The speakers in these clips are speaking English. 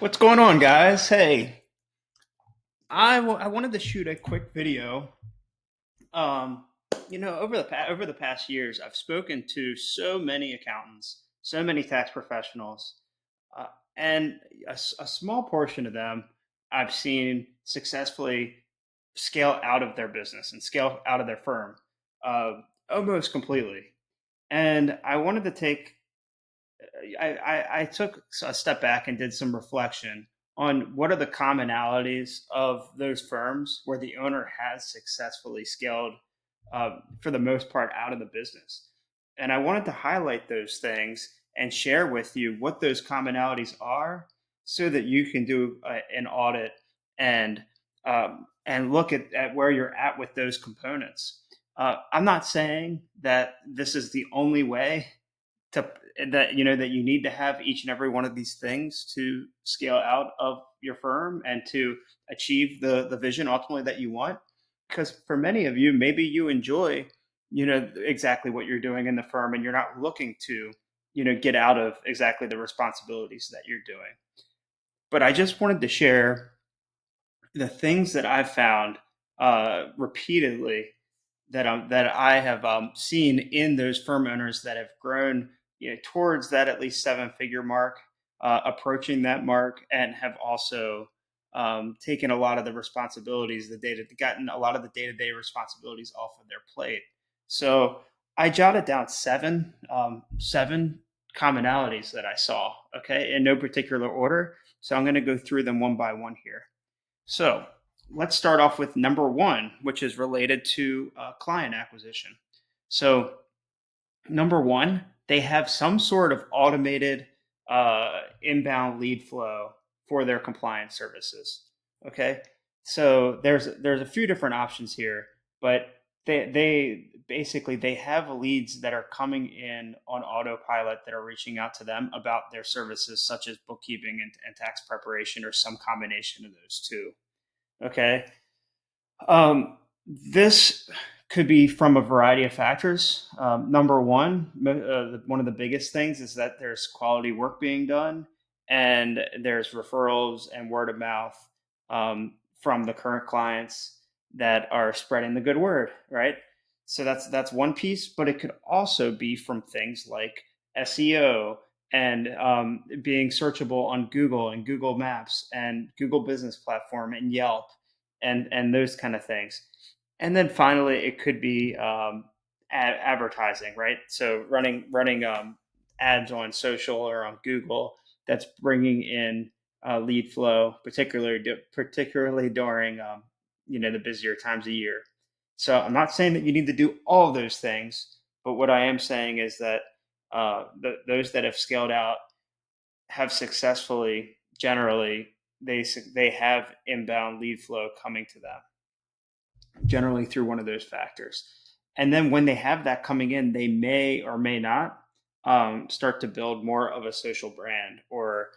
What's going on, guys? Hey, I wanted to shoot a quick video. Um, over the past years, I've spoken to so many accountants, so many tax professionals, uh, and a small portion of them I've seen successfully scale out of their business and scale out of their firm, uh, almost completely. And I wanted to take I took a step back and did some reflection on what are the commonalities of those firms where the owner has successfully scaled, for the most part, out of the business. And I wanted to highlight those things and share with you what those commonalities are so that you can do an audit and look at where you're at with those components. I'm not saying that this is the only way to that you need to have each and every one of these things to scale out of your firm and to achieve the vision ultimately that you want, because for many of you, maybe you enjoy exactly what you're doing in the firm and you're not looking to get out of exactly the responsibilities that you're doing. But I just wanted to share the things that I've found repeatedly that I have seen in those firm owners that have grown towards that at least seven figure mark, approaching that mark, and have also taken a lot of the responsibilities, gotten a lot of the day to day responsibilities off of their plate. So I jotted down seven commonalities that I saw. Okay, in no particular order. So I'm going to go through them one by one here. So let's start off with number one, which is related to client acquisition. So, number one, they have some sort of automated inbound lead flow for their compliance services. Okay, so there's a few different options here, but they basically they have leads that are coming in on autopilot that are reaching out to them about their services, such as bookkeeping and tax preparation, or some combination of those two. Okay. This could be from a variety of factors. Number one, one of the biggest things is that there's quality work being done, and there's referrals and word of mouth from the current clients that are spreading the good word, right? So that's one piece, but it could also be from things like SEO and being searchable on Google and Google Maps and Google Business Platform and Yelp and those kind of things. And then finally, it could be advertising, right? So running ads on social or on Google that's bringing in lead flow, particularly during the busier times of year. So I'm not saying that you need to do all of those things, but what I am saying is that those that have scaled out have successfully generally they have inbound lead flow coming to them generally through one of those factors. And then when they have that coming in, they may or may not start to build more of a social brand, or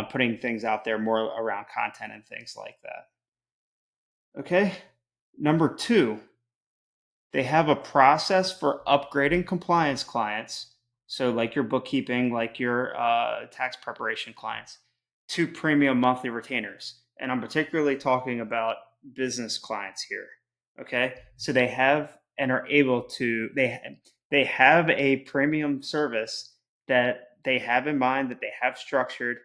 putting things out there more around content and things like that. Okay. Number two, they have a process for upgrading compliance clients. So, like your bookkeeping, like your tax preparation clients, to premium monthly retainers. And I'm particularly talking about business clients here. Okay. So they have and are able to, they have a premium service that they have in mind, that they have structured,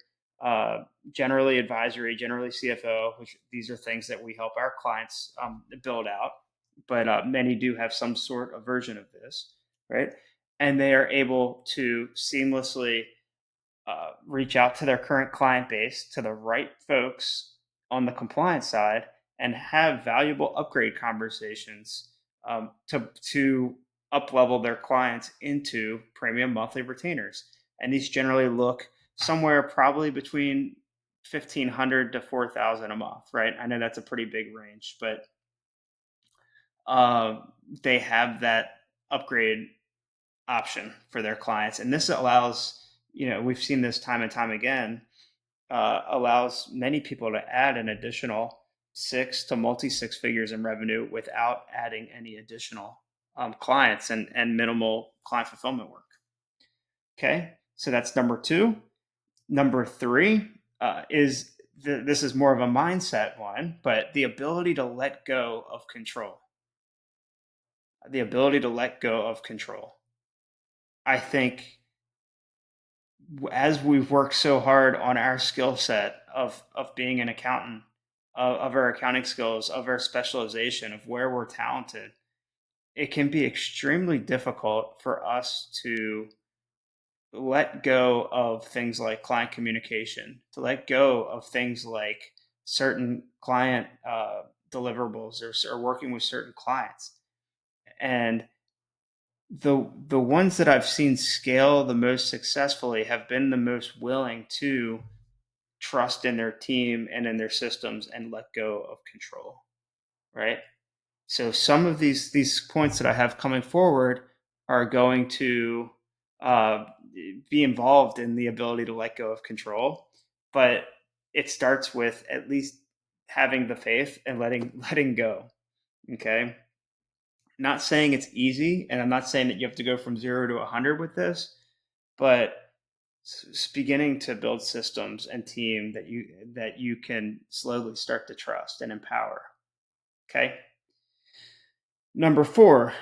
uh, generally advisory, generally CFO, which these are things that we help our clients build out, but many do have some sort of version of this, right? And they are able to seamlessly reach out to their current client base, to the right folks on the compliance side, and have valuable upgrade conversations to up level their clients into premium monthly retainers. And these generally look somewhere probably between 1,500 to 4,000 a month, right? I know that's a pretty big range, but uh, they have that upgrade option for their clients. And this allows, we've seen this time and time again, allows many people to add an additional six to multi six figures in revenue without adding any additional clients and minimal client fulfillment work. Okay. So that's number two. Number three, this is more of a mindset one, but the ability to let go of control. The ability to let go of control. I think as we've worked so hard on our skill set of being an accountant, of our accounting skills, of our specialization, of where we're talented, it can be extremely difficult for us to let go of things like client communication, to let go of things like certain client deliverables, or working with certain clients. And the ones that I've seen scale the most successfully have been the most willing to trust in their team and in their systems and let go of control, right? So some of these points that I have coming forward are going to uh, be involved in the ability to let go of control, but it starts with at least having the faith and letting go. Okay, not saying it's easy, and I'm not saying that you have to go from 0 to 100 with this, but beginning to build systems and team that you can slowly start to trust and empower. Okay. Number 4,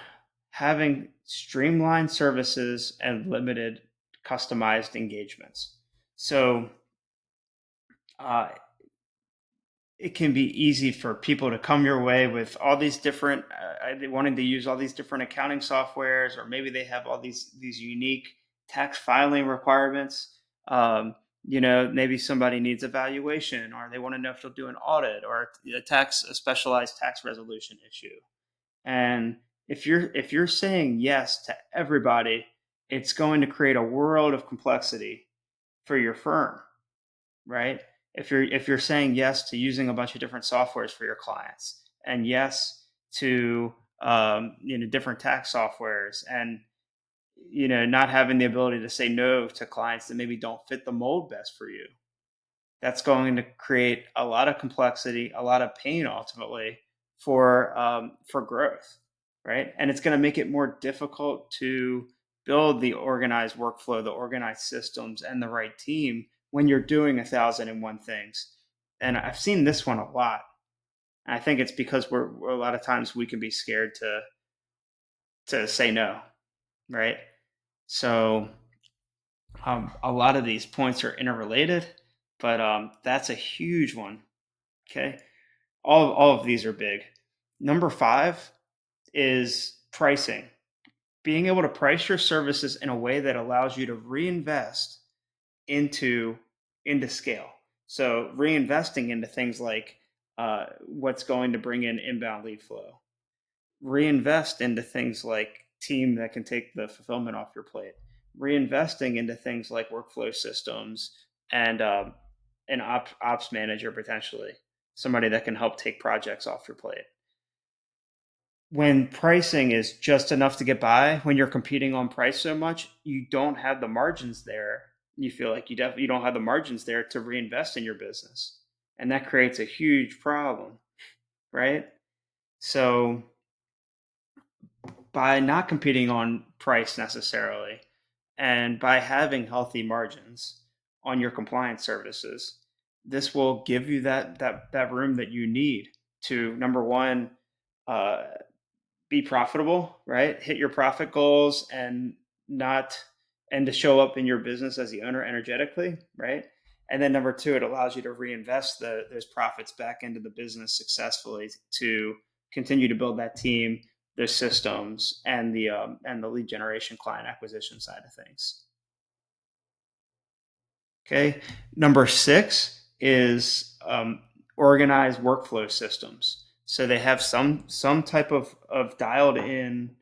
having streamlined services and limited customized engagements. So uh, it can be easy for people to come your way with all these different wanting to use all these different accounting softwares, or maybe they have all these unique tax filing requirements. Maybe somebody needs a valuation, or they want to know if they'll do an audit, or a specialized tax resolution issue. And if you're saying yes to everybody, it's going to create a world of complexity for your firm, right? If you're saying yes to using a bunch of different softwares for your clients, and yes to different tax softwares, and not having the ability to say no to clients that maybe don't fit the mold best for you, that's going to create a lot of complexity, a lot of pain ultimately for growth, right? And it's going to make it more difficult to build the organized workflow, the organized systems, and the right team when you're doing 1,001 things. And I've seen this one a lot. And I think it's because we're a lot of times we can be scared to say no, right? So a lot of these points are interrelated, but that's a huge one. Okay, all of these are big. Number 5 is pricing. Being able to price your services in a way that allows you to reinvest into into scale. So reinvesting into things like what's going to bring in inbound lead flow. Reinvest into things like team that can take the fulfillment off your plate. Reinvesting into things like workflow systems and an ops manager, potentially somebody that can help take projects off your plate. When pricing is just enough to get by, when you're competing on price so much, you don't have the margins there. You feel like you don't have the margins there to reinvest in your business, and that creates a huge problem, right? So by not competing on price necessarily, and by having healthy margins on your compliance services, this will give you that room that you need to, number one, uh, be profitable, right? Hit your profit goals, not and to show up in your business as the owner energetically, right? And then number 2, it allows you to reinvest those profits back into the business successfully to continue to build that team, the systems, and the lead generation, client acquisition side of things. Okay. Number 6 is organized workflow systems. So they have some type of dialed in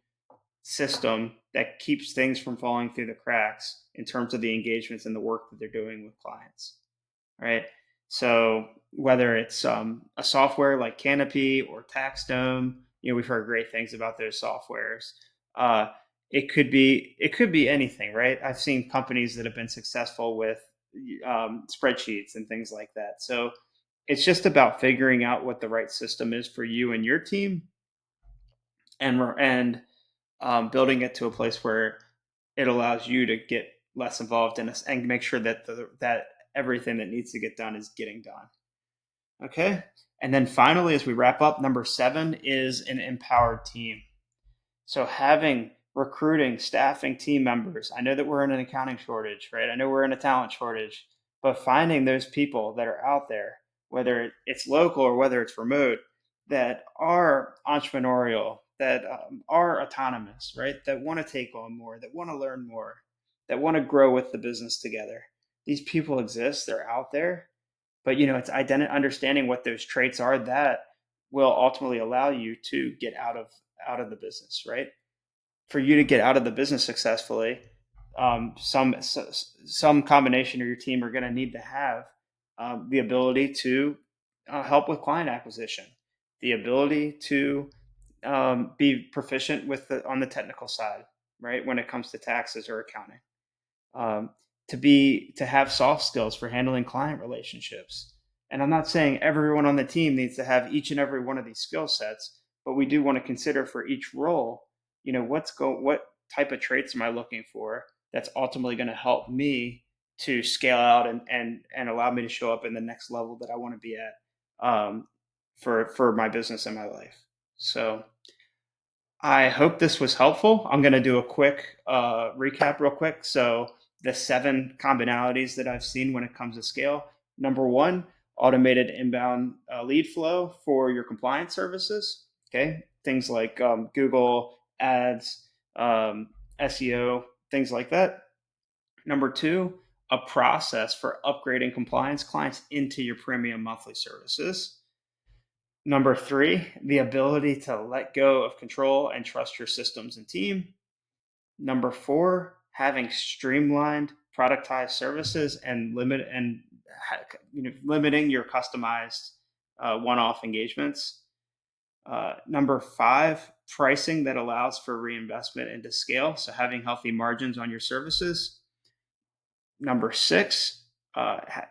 system that keeps things from falling through the cracks in terms of the engagements and the work that they're doing with clients, right? So whether it's a software like Canopy or TaxDome, we've heard great things about those softwares. Uh, it could be anything, right? I've seen companies that have been successful with spreadsheets and things like that. So it's just about figuring out what the right system is for you and your team, and building it to a place where it allows you to get less involved in this and make sure that everything that needs to get done is getting done. Okay. And then finally, as we wrap up, number 7 is an empowered team. So having recruiting, staffing team members. I know that we're in an accounting shortage, right? I know we're in a talent shortage, but finding those people that are out there, whether it's local or whether it's remote, that are entrepreneurial, that are autonomous, right? That want to take on more, that want to learn more, that want to grow with the business together. These people exist. They're out there, but it's understanding what those traits are that will ultimately allow you to get out of the business, right? For you to get out of the business successfully, some combination of your team are going to need to have the ability to help with client acquisition, the ability to be proficient on the technical side, right? When it comes to taxes or accounting, um, to have soft skills for handling client relationships. And I'm not saying everyone on the team needs to have each and every one of these skill sets, but we do want to consider for each role, what type of traits am I looking for that's ultimately going to help me to scale out and allow me to show up in the next level that I want to be at, for my business and my life. So I hope this was helpful. I'm going to do a quick recap real quick. So the 7 commonalities that I've seen when it comes to scale. Number 1, automated inbound lead flow for your compliance services. Okay, things like Google Ads, SEO, things like that. Number 2, a process for upgrading compliance clients into your premium monthly services. Number 3, the ability to let go of control and trust your systems and team. Number 4, having streamlined productized services and limiting your customized one-off engagements. Number 5, pricing that allows for reinvestment into scale, so having healthy margins on your services. Number 6,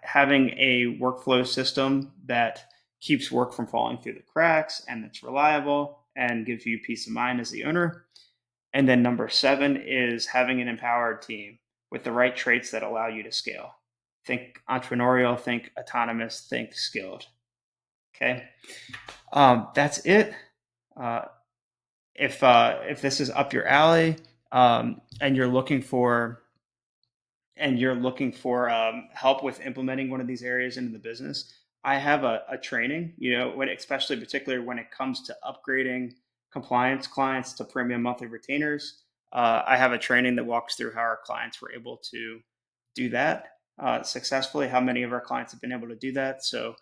having a workflow system that keeps work from falling through the cracks and that's reliable and gives you peace of mind as the owner. And then number 7 is having an empowered team with the right traits that allow you to scale. Think entrepreneurial, think autonomous, think skilled. Okay. That's it. Uh, if this is up your alley, and you're looking for help with implementing one of these areas into the business, I have a training, especially particularly when it comes to upgrading compliance clients to premium monthly retainers. I have a training that walks through how our clients were able to do that successfully, how many of our clients have been able to do that. So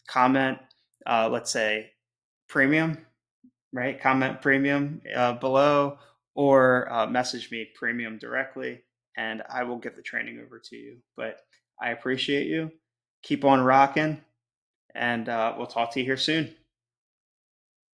comment, let's say premium, right? Comment premium below, or message me premium directly, and I will get the training over to you. But I appreciate you. Keep on rocking, and we'll talk to you here soon.